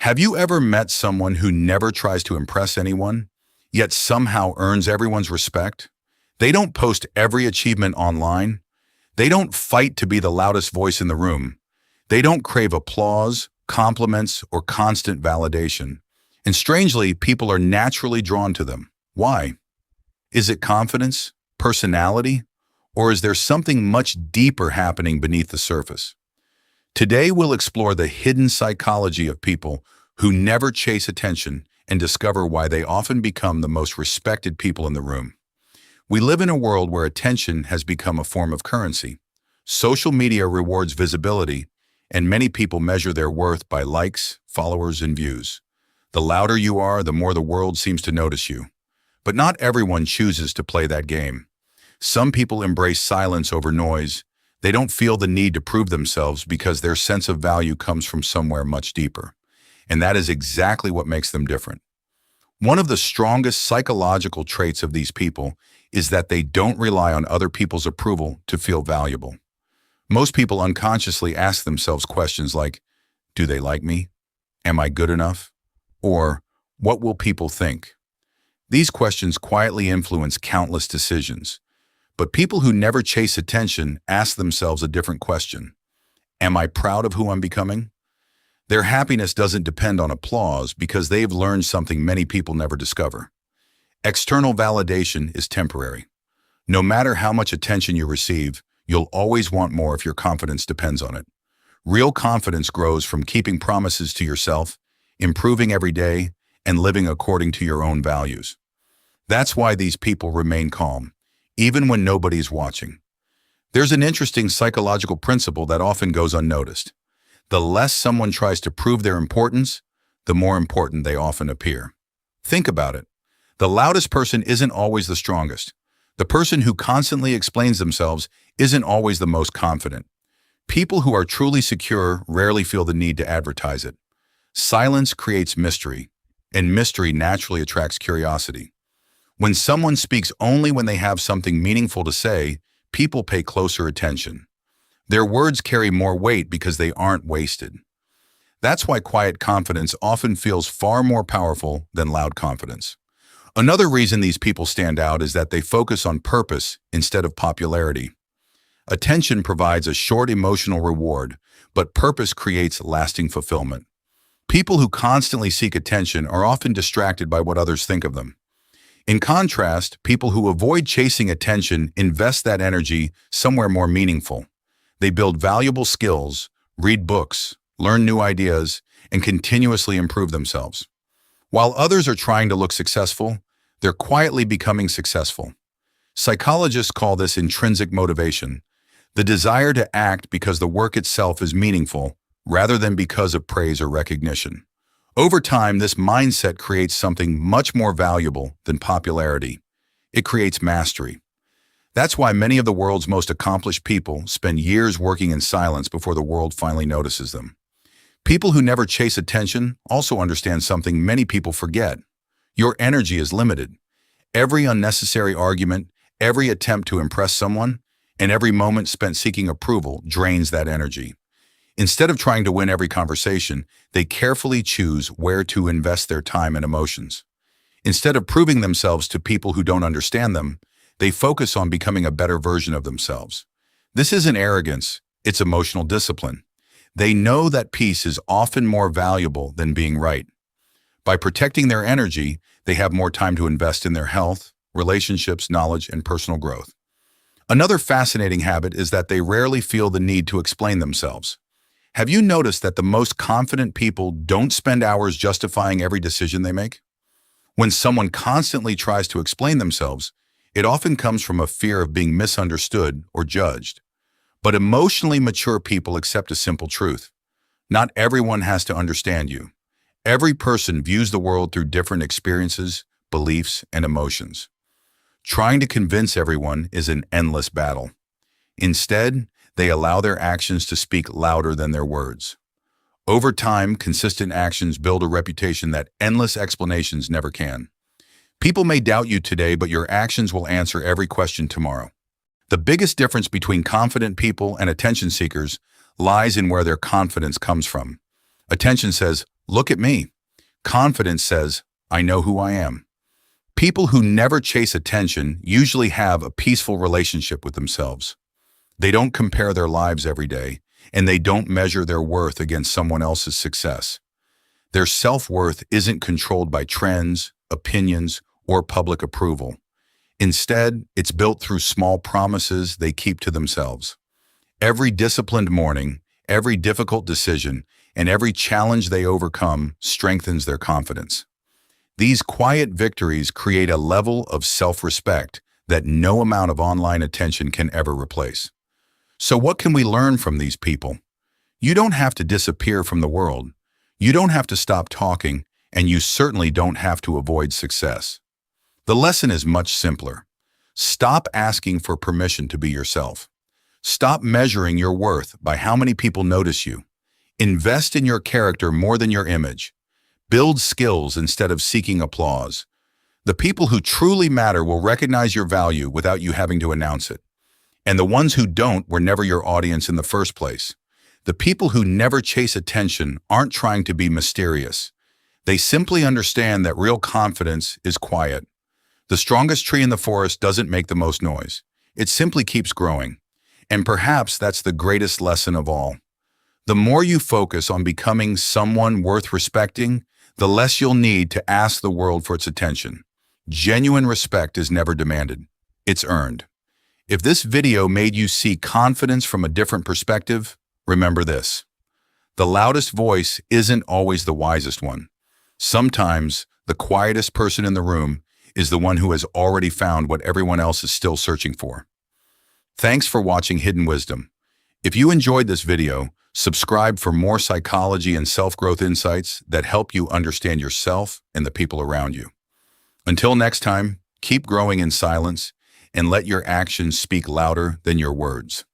Have you ever met someone who never tries to impress anyone, yet somehow earns everyone's respect? They don't post every achievement online. They don't fight to be the loudest voice in the room. They don't crave applause, compliments, or constant validation. And strangely, people are naturally drawn to them. Why? Is it confidence, personality, or is there something much deeper happening beneath the surface? Today, we'll explore the hidden psychology of people who never chase attention and discover why they often become the most respected people in the room. We live in a world where attention has become a form of currency. Social media rewards visibility, and many people measure their worth by likes, followers, and views. The louder you are, the more the world seems to notice you. But not everyone chooses to play that game. Some people embrace silence over noise. They don't feel the need to prove themselves because their sense of value comes from somewhere much deeper. And that is exactly what makes them different. One of the strongest psychological traits of these people is that they don't rely on other people's approval to feel valuable. Most people unconsciously ask themselves questions like, do they like me? Am I good enough? Or, what will people think? These questions quietly influence countless decisions. But people who never chase attention ask themselves a different question. Am I proud of who I'm becoming? Their happiness doesn't depend on applause because they've learned something many people never discover. External validation is temporary. No matter how much attention you receive, you'll always want more if your confidence depends on it. Real confidence grows from keeping promises to yourself, improving every day, and living according to your own values. That's why these people remain calm, even when nobody's watching. There's an interesting psychological principle that often goes unnoticed. The less someone tries to prove their importance, the more important they often appear. Think about it. The loudest person isn't always the strongest. The person who constantly explains themselves isn't always the most confident. People who are truly secure rarely feel the need to advertise it. Silence creates mystery, and mystery naturally attracts curiosity. When someone speaks only when they have something meaningful to say, people pay closer attention. Their words carry more weight because they aren't wasted. That's why quiet confidence often feels far more powerful than loud confidence. Another reason these people stand out is that they focus on purpose instead of popularity. Attention provides a short emotional reward, but purpose creates lasting fulfillment. People who constantly seek attention are often distracted by what others think of them. In contrast, people who avoid chasing attention invest that energy somewhere more meaningful. They build valuable skills, read books, learn new ideas, and continuously improve themselves. While others are trying to look successful, they're quietly becoming successful. Psychologists call this intrinsic motivation, the desire to act because the work itself is meaningful rather than because of praise or recognition. Over time, this mindset creates something much more valuable than popularity. It creates mastery. That's why many of the world's most accomplished people spend years working in silence before the world finally notices them. People who never chase attention also understand something many people forget. Your energy is limited. Every unnecessary argument, every attempt to impress someone, and every moment spent seeking approval drains that energy. Instead of trying to win every conversation, they carefully choose where to invest their time and emotions. Instead of proving themselves to people who don't understand them, they focus on becoming a better version of themselves. This isn't arrogance, it's emotional discipline. They know that peace is often more valuable than being right. By protecting their energy, they have more time to invest in their health, relationships, knowledge, and personal growth. Another fascinating habit is that they rarely feel the need to explain themselves. Have you noticed that the most confident people don't spend hours justifying every decision they make? When someone constantly tries to explain themselves, it often comes from a fear of being misunderstood or judged. But emotionally mature people accept a simple truth. Not everyone has to understand you. Every person views the world through different experiences, beliefs, and emotions. Trying to convince everyone is an endless battle. Instead, they allow their actions to speak louder than their words. Over time, consistent actions build a reputation that endless explanations never can. People may doubt you today, but your actions will answer every question tomorrow. The biggest difference between confident people and attention seekers lies in where their confidence comes from. Attention says, Look at me. Confidence says, I know who I am. People who never chase attention usually have a peaceful relationship with themselves. They don't compare their lives every day, and they don't measure their worth against someone else's success. Their self-worth isn't controlled by trends, opinions, or public approval. Instead, it's built through small promises they keep to themselves. Every disciplined morning, every difficult decision, and every challenge they overcome strengthens their confidence. These quiet victories create a level of self-respect that no amount of online attention can ever replace. So what can we learn from these people? You don't have to disappear from the world. You don't have to stop talking, and you certainly don't have to avoid success. The lesson is much simpler. Stop asking for permission to be yourself. Stop measuring your worth by how many people notice you. Invest in your character more than your image. Build skills instead of seeking applause. The people who truly matter will recognize your value without you having to announce it. And the ones who don't were never your audience in the first place. The people who never chase attention aren't trying to be mysterious. They simply understand that real confidence is quiet. The strongest tree in the forest doesn't make the most noise. It simply keeps growing. And perhaps that's the greatest lesson of all. The more you focus on becoming someone worth respecting, the less you'll need to ask the world for its attention. Genuine respect is never demanded. It's earned. If this video made you see confidence from a different perspective, remember this. The loudest voice isn't always the wisest one. Sometimes, the quietest person in the room is the one who has already found what everyone else is still searching for. Thanks for watching Hidden Wisdom. If you enjoyed this video, subscribe for more psychology and self-growth insights that help you understand yourself and the people around you. Until next time, keep growing in silence and let your actions speak louder than your words.